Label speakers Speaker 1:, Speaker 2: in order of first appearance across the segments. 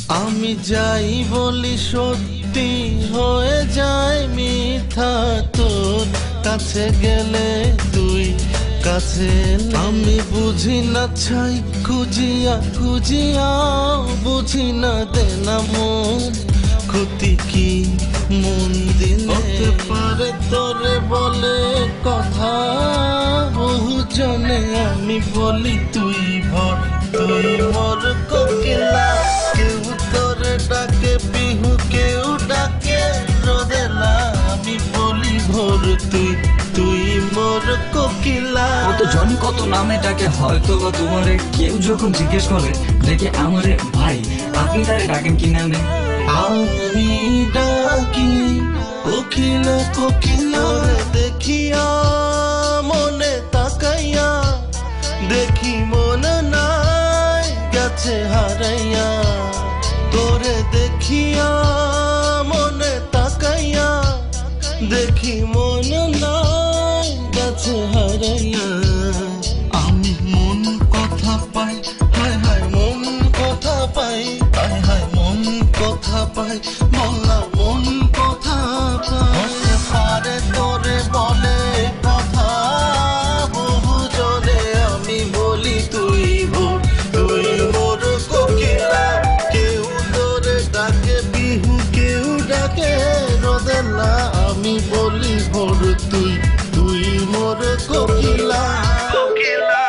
Speaker 1: আমি যাই বলি সত্যি হয়ে যায় মিথ্যা, তোর কাছে গেলে তুই কাছে আমি বুঝি না ছাই খুঁজিয়া খুঁজিয়া, বুঝি না দেনা মন ক্ষতি কি মন দিলে হতে পারে তোরে বলে কথা বহু জনে, আমি বলি তুই ভর তুই মোর কোকিলা। কেউ তোরে ডাকে বিহু, কেউ ডাকে রোদেলা, আমি বলি ভোর তুই তুই মোর কোকিলা।
Speaker 2: কত জন কত নামে ডাকে, হয়তো বা তোমারে কেউ যখন জিজ্ঞেস করে দেখে আমারে ভাই আপনি তারে ডাকেন কি নামে?
Speaker 1: আমি ডাকি কোকিলা কোকিলা, দেখিয়া মনে তাকাইয়া, দেখি মন নাই গেছে হারাইয়া, তোরে দেখিয়া মনে তাকাইয়া, দেখি মন নাই গেছে হারাইয়া। আমি মন কথা পাই, হায় হায় মন কথা পাই, হায় হায় মন কথা পাই, বলা মন কথা পাই। পারে তোরে বলে কথা বহু জনে, আমি বলি তুই ভোর তুই মোর কোকিলা। কেউ তোরে ডাকে বিহু, কেউ ডাকে রোদেলা, আমি বলি ভোর তুই তুই মোর কোকিলা কোকিলা।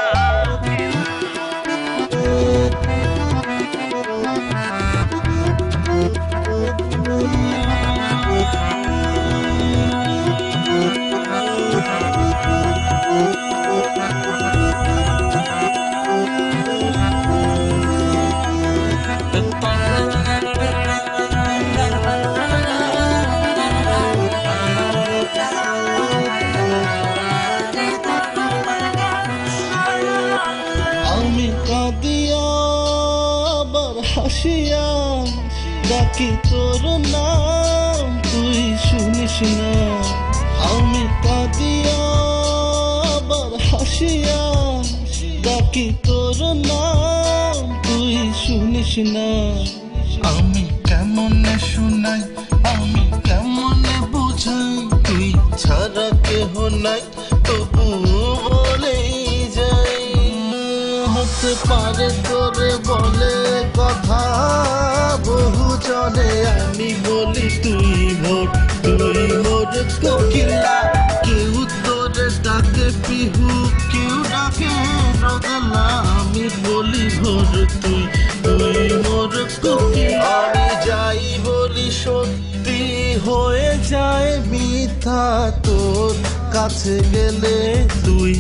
Speaker 1: আমি কাঁদিয়া আবার হাসিয়া, ডাকি তোর নাম তুই শুনিস না। আমি কাঁদিয়া আবার হাসিয়া, ডাকি তোর নাম তুই শুনিস না। আমি কেমনে শুনাই, আমি কেমনে বুঝাই, তুই ছাড়া কেহ নাই তবু বলেই যাই। হতে পারে তোরে বলে কথা বহু জনে, আমি বলি তুই ভোর তুই মোর কোকিলা। কেউ তোরে ডাকে পিহু, কেউ ডাকে রোদেলা, আমি বলি ভোর তুই তুই মোর কোকিলা। আমি যাই বলি সত্যি হয়ে যায় মিথ্যা, তোর কাছে গেলে তুই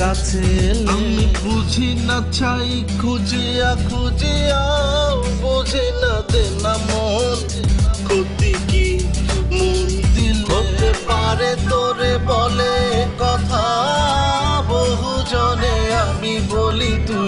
Speaker 1: কাছে আমি বুঝি না ছাই খুঁজিয়া খুঁজিয়া, বুঝি না দেনা মন ক্ষতি কি মন দিল হতে পারে তোরে বলে কথা বহু জনে, আমি বলি তুই